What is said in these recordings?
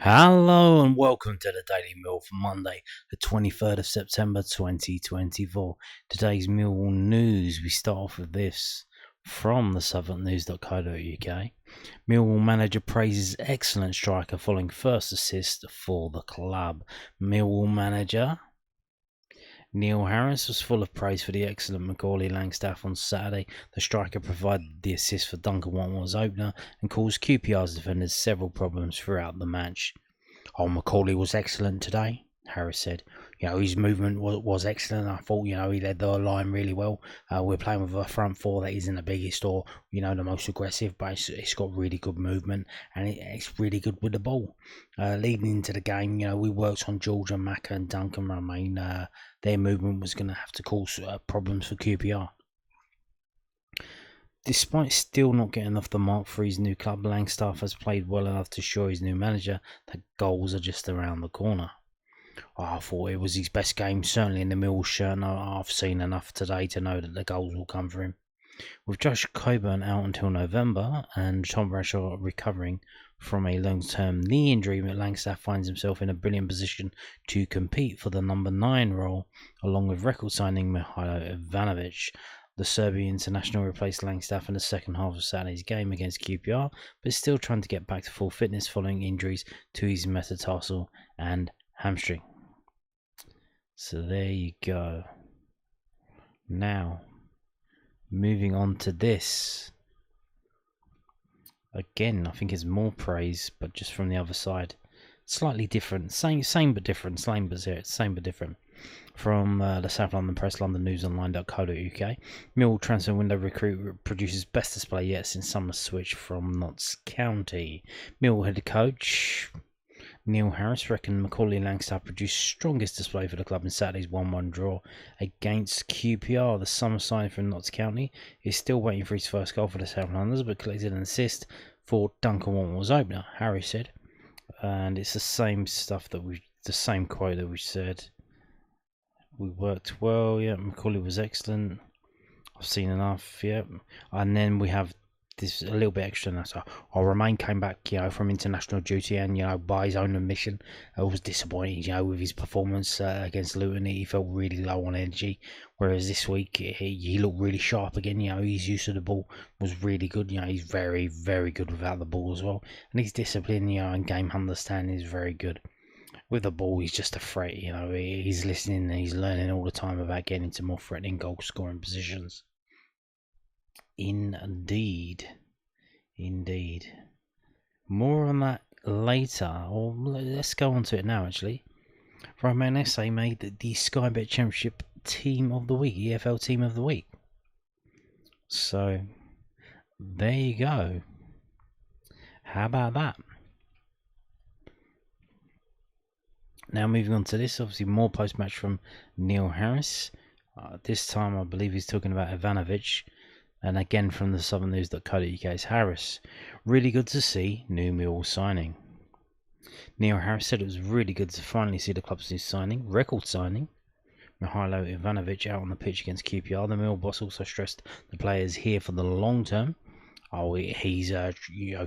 Hello and welcome to the Daily Mill for Monday, the 23rd of September 2024. Today's Millwall news, we start off with this from the southwarknews.co.uk. Millwall manager praises excellent striker following first assist for the club. Millwall manager Neil Harris was full of praise for the excellent Macaulay Langstaff on Saturday. The striker provided the assist for Duncan Watmore's opener and caused QPR's defenders several problems throughout the match. Macaulay was excellent today, Harris said. His movement was excellent. I thought, he led the line really well. We're playing with a front four that isn't the biggest or, the most aggressive, but it's got really good movement and it's really good with the ball. Leading into the game, we worked on George and Macca and Duncan. I mean, their movement was going to have to cause problems for QPR. Despite still not getting off the mark for his new club, Langstaff has played well enough to show his new manager that goals are just around the corner. I thought it was his best game, certainly in the Millwall shirt. I've seen enough today to know that the goals will come for him. With Josh Coburn out until November and Tom Bradshaw recovering from a long-term knee injury, Langstaff finds himself in a brilliant position to compete for the number 9 role, along with record signing Ivanovic. The Serbian international replaced Langstaff in the second half of Saturday's game against QPR, but is still trying to get back to full fitness following injuries to his metatarsal and hamstring. So there you go. Now, moving on to this. Again, I think it's more praise, but just from the other side. Slightly different. Same but different. Same but different. From the South London Press, londonnewsonline.co.uk. Millwall transfer window recruit produces best display yet since summer switch from Notts County. Millwall head coach Neil Harris reckoned Macaulay Langstaff produced strongest display for the club in Saturday's 1-1 draw against QPR. The summer signing from Notts County is still waiting for his first goal for the South Londoners, but collected an assist for Duncan Watmore's opener, Harris said. And it's the same stuff the same quote that we said. We worked well, yeah. Macaulay was excellent. I've seen enough, yeah. And then we have this a little bit extra now. So Romain came back, from international duty and, by his own admission, was disappointed, with his performance against Luton. He felt really low on energy. Whereas this week, he looked really sharp again. His use of the ball was really good. He's very, very good without the ball as well. And his discipline, and game understanding is very good. With the ball, he's just a threat. He's listening and he's learning all the time about getting into more threatening goal scoring positions. Indeed. More on that later, or let's go on to it now actually. Romain Esse made the Sky Bet Championship Team of the Week, EFL Team of the Week. So, there you go. How about that? Now moving on to this, obviously more post-match from Neil Harris. This time I believe he's talking about Ivanovic. And again from the southwarknews.co.uk's Harris. Really good to see new Millwall signing. Neil Harris said it was really good to finally see the club's new signing, record signing. Mihailo Ivanovic out on the pitch against QPR. The Millwall boss also stressed the player is here for the long term. He's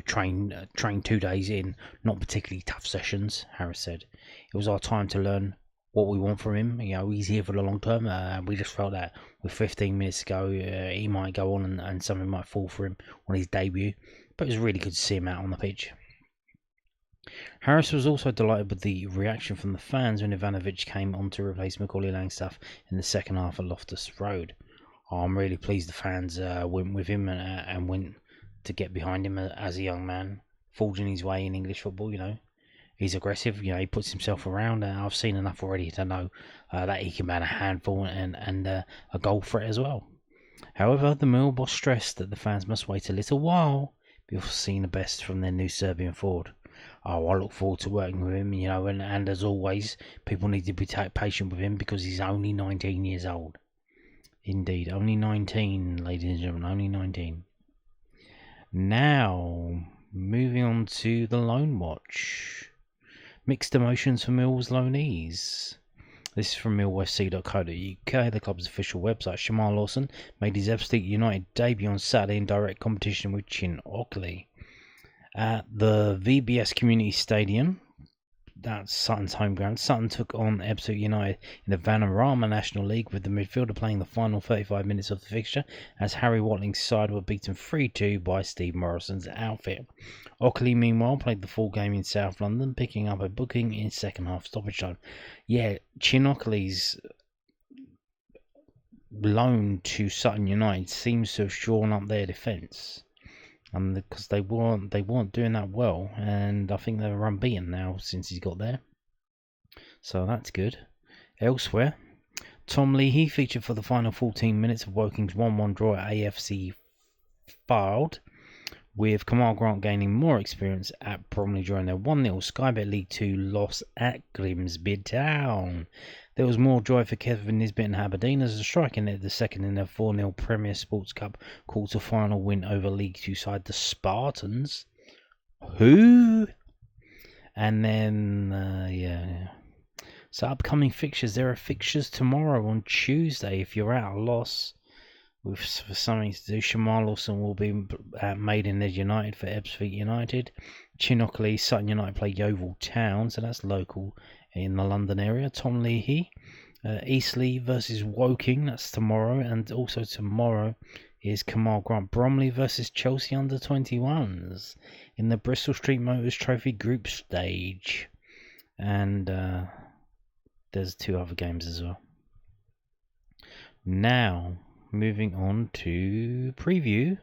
trained 2 days in not particularly tough sessions, Harris said. It was our time to learn what we want from him. He's here for the long term. We just felt that with 15 minutes to go, he might go on and something might fall for him on his debut. But it was really good to see him out on the pitch. Harris was also delighted with the reaction from the fans when Ivanovic came on to replace Macaulay Langstaff in the second half at Loftus Road. I'm really pleased the fans went with him and went to get behind him as a young man, forging his way in English football. He's aggressive. He puts himself around. I've seen enough already to know that he can man a handful and a goal threat as well. However, the Millwall boss stressed that the fans must wait a little while before seeing the best from their new Serbian forward. I look forward to working with him, and as always, people need to be patient with him because he's only 19 years old. Indeed, only 19, ladies and gentlemen, only 19. Now, moving on to the loan watch. Mixed emotions for Millwall's loanees. This is from millwallfc.co.uk, the club's official website. Shamar Lawson made his Epstead United debut on Saturday in direct competition with Chin Ockley. At the VBS Community Stadium, that's Sutton's home ground. Sutton took on Esse United in the Vanarama National League, with the midfielder playing the final 35 minutes of the fixture, as Harry Watling's side were beaten 3-2 by Steve Morrison's outfit. Ockley, meanwhile, played the full game in South London, picking up a booking in second half stoppage time. Yeah, Chin Ockley's loan to Sutton United seems to have shored up their defence. Because they weren't doing that well, and I think they're unbeaten now since he's got there. So that's good. Elsewhere, Tom Leahy featured for the final 14 minutes of Woking's 1-1 draw at AFC Fylde, with Kamal Grant gaining more experience at Bromley during their 1-0 Sky Bet League 2 loss at Grimsby Town. There was more joy for Kevin Nisbet and Aberdeen as the striker netted the second in their 4-0 Premier Sports Cup quarter-final win over League 2 side the Spartans. Who? And then, yeah. So upcoming fixtures. There are fixtures tomorrow on Tuesday if you're at a loss with something to do. Shamal Lawson will be at Maidenhead United for Ebbsfleet United. Chin Ockley, Sutton United play Yeovil Town, so that's local in the London area. Tom Leahy, Eastleigh versus Woking, that's tomorrow, and also tomorrow is Kamal Grant Bromley versus Chelsea under-21s in the Bristol Street Motors Trophy group stage. And there's 2 other games as well. Now, moving on to preview.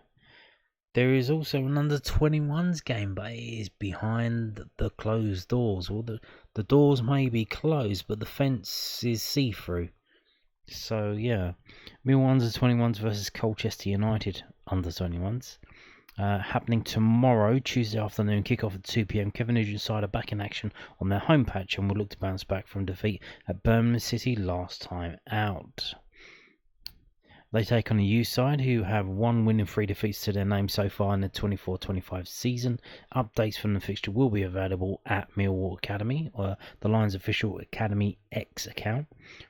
There is also an under-21s game, but it is behind the closed doors. Well, the doors may be closed, but the fence is see-through. So, yeah. Millwall under-21s versus Colchester United under-21s. Happening tomorrow, Tuesday afternoon, kick-off at 2 p.m. Kevin Nugent's side are back in action on their home patch and will look to bounce back from defeat at Birmingham City last time out. They take on a U side who have 1 win and 3 defeats to their name so far in the 24-25 season. Updates from the fixture will be available at Millwall Academy, or the Lions official Academy X account,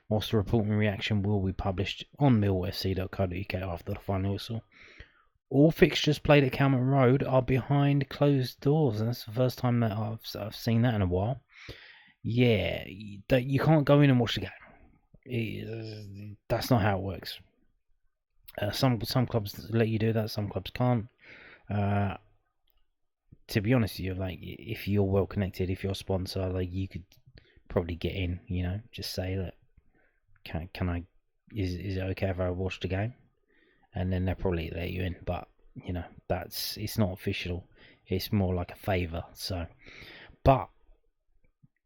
whilst the report and reaction will be published on millwallfc.co.uk after the final whistle. All fixtures played at Calmont Road are behind closed doors, and that's the first time that I've seen that in a while. Yeah, you can't go in and watch the game. That's not how it works. Some clubs let you do that, some clubs can't. To be honest with you, like, if you're well connected, if you're a sponsor, like, you could probably get in, you know, just say that, can I, is it okay if I watch the game? And then they'll probably let you in, but, you know, it's not official, it's more like a favour. So, but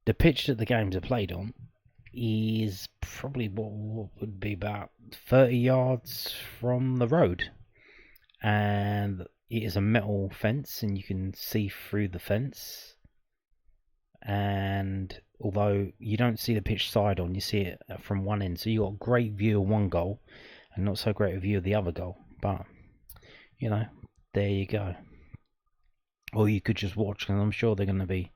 the pitch that the games are played on is probably what would be about 30 yards from the road, and it is a metal fence and you can see through the fence, and although you don't see the pitch side on, you see it from one end, so you got a great view of one goal and not so great a view of the other goal. But, you know, there you go. Or you could just watch, and I'm sure they're going to be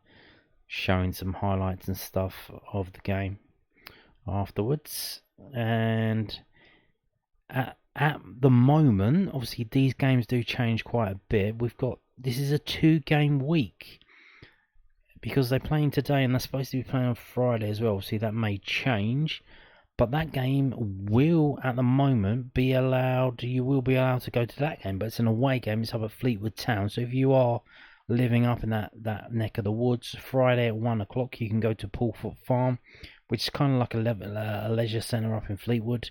showing some highlights and stuff of the game afterwards. And at the moment, obviously these games do change quite a bit. This is a 2-game week because they're playing today and they're supposed to be playing on Friday as well. See, that may change, but that game will at the moment be allowed. You will be allowed to go to that game, but it's an away game. It's up at Fleetwood Town, so if you are living up in that neck of the woods, Friday at 1 o'clock you can go to Paulfoot Farm, which is kind of like a leisure centre up in Fleetwood,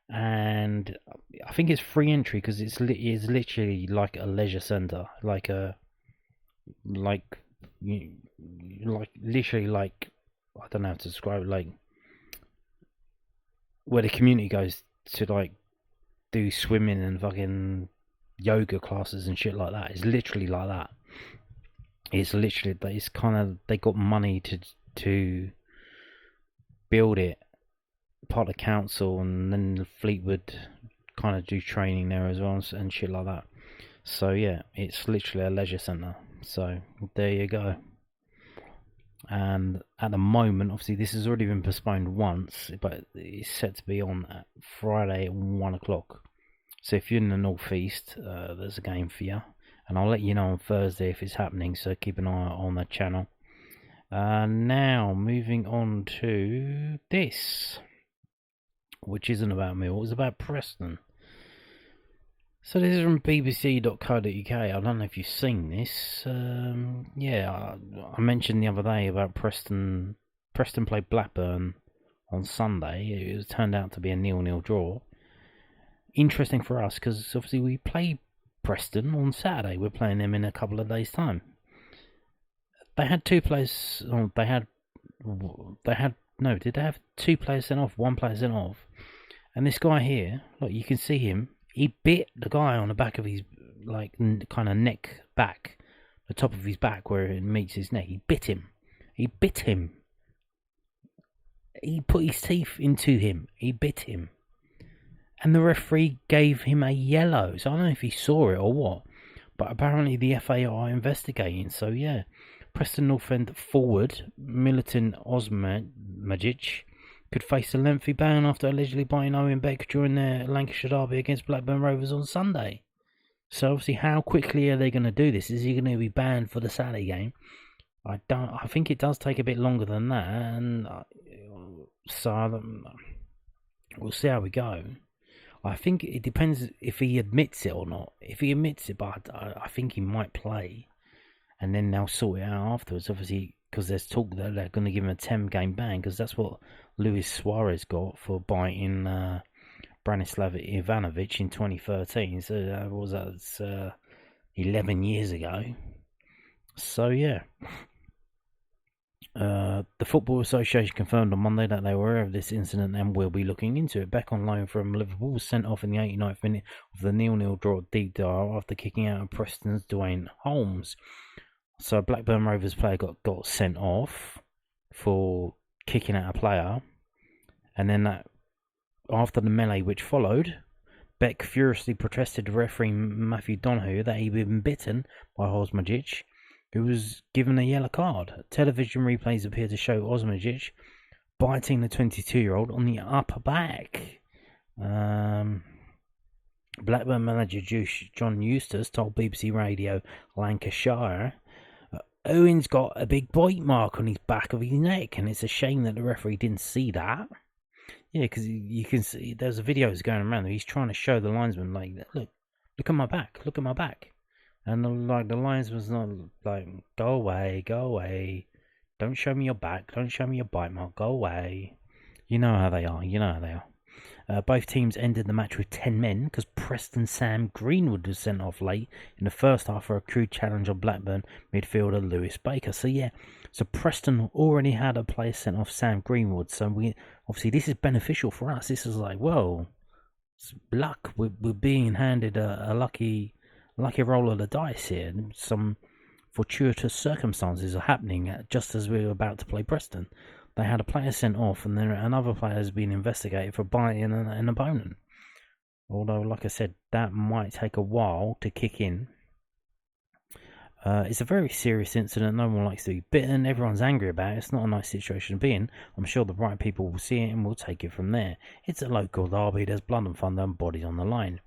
and I think it's free entry because it's literally like a leisure centre, literally like, I don't know how to describe it, like where the community goes to like do swimming and fucking yoga classes and shit like that. It's literally like that. It's kind of, they got money to build it, part of the council, and then Fleetwood kind of do training there as well and shit like that. So yeah, it's literally a leisure centre. So there you go. And at the moment, obviously this has already been postponed once, but it's set to be on at Friday at 1 o'clock. So if you're in the northeast, there's a game for you, and I'll let you know on Thursday if it's happening, so keep an eye on the channel. Now, moving on to this, which isn't about Millwall, it's about Preston. So this is from bbc.co.uk. I don't know if you've seen this. Yeah, I mentioned the other day about Preston. Preston played Blackburn on Sunday. It turned out to be a 0-0 draw. Interesting for us because obviously we play Preston on Saturday. We're playing them in a couple of days' time. They had two players. Oh, they had. No, did they have two players sent off? One player sent off. And this guy here, look, you can see him. He bit the guy on the back of his, like, kind of neck back, the top of his back where it meets his neck. He bit him. He bit him. He put his teeth into him. He bit him. And the referee gave him a yellow. So I don't know if he saw it or what. But apparently the FA are investigating. So yeah, Preston North End forward, Milutin Osmajic, could face a lengthy ban after allegedly biting Owen Beck during their Lancashire derby against Blackburn Rovers on Sunday. So obviously, how quickly are they going to do this? Is he going to be banned for the Saturday game? I think it does take a bit longer than that, and so we'll see how we go. I think it depends if he admits it or not. If he admits it, but I think he might play, and then they'll sort it out afterwards. Obviously, because there's talk that they're going to give him a 10-game ban, because that's what Luis Suarez got for biting Branislav Ivanovic in 2013. So what was that? 11 years ago. So yeah. The Football Association confirmed on Monday that they were aware of this incident and will be looking into it. Beck on loan from Liverpool was sent off in the 89th minute of the 0-0 draw at Deep Dial after kicking out of Preston's Dwayne Holmes. So a Blackburn Rovers player got sent off for kicking out a player, and then that after the melee which followed, Beck furiously protested to referee Matthew Donoghue that he'd been bitten by Osmajic, who was given a yellow card. Television replays appear to show Osmajic biting the 22-year-old on the upper back. Blackburn manager John Eustace told BBC Radio Lancashire, Owen's got a big bite mark on his back of his neck, and it's a shame that the referee didn't see that. Yeah, because you can see there's videos going around. He's trying to show the linesman, like, look at my back, look at my back. And the linesman's not like, go away, don't show me your back, don't show me your bite mark, go away. You know how they are. Both teams ended the match with 10 men because Preston Sam Greenwood was sent off late in the first half for a crude challenge on Blackburn midfielder Lewis Baker. So yeah, so Preston already had a player sent off, Sam Greenwood. So obviously this is beneficial for us. This is like, well, it's luck. We're being handed a lucky roll of the dice here. Some fortuitous circumstances are happening just as we were about to play Preston. They had a player sent off, and then another player has been investigated for biting an opponent. Although, like I said, that might take a while to kick in. It's a very serious incident. No one likes to be bitten. Everyone's angry about it. It's not a nice situation to be in. I'm sure the right people will see it and will take it from there. It's a local derby. There's blood and thunder and bodies on the line.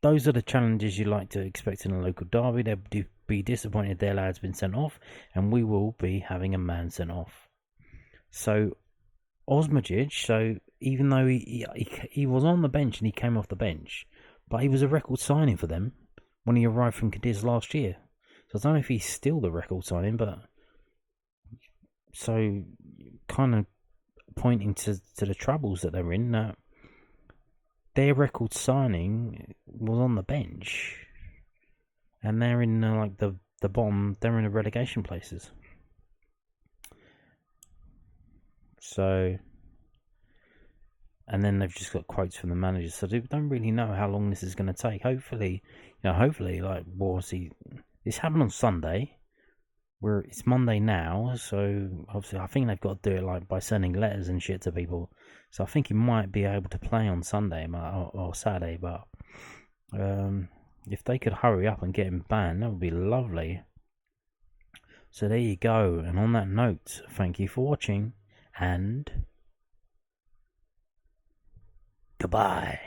Those are the challenges you like to expect in a local derby. They'll be disappointed their lad's been sent off, and we will be having a man sent off. So, Osmajic, so even though he was on the bench and he came off the bench, but he was a record signing for them when he arrived from Cadiz last year. So I don't know if he's still the record signing, but so kind of pointing to the troubles that they're in. Their record signing was on the bench, and they're in the bottom. They're in the relegation places. So, and then they've just got quotes from the managers. So they don't really know how long this is going to take. Hopefully, this happened on Sunday. It's Monday now, so obviously I think they've got to do it by sending letters and shit to people. So I think he might be able to play on Sunday or Saturday, but if they could hurry up and get him banned, that would be lovely. So there you go. And on that note, thank you for watching, and goodbye.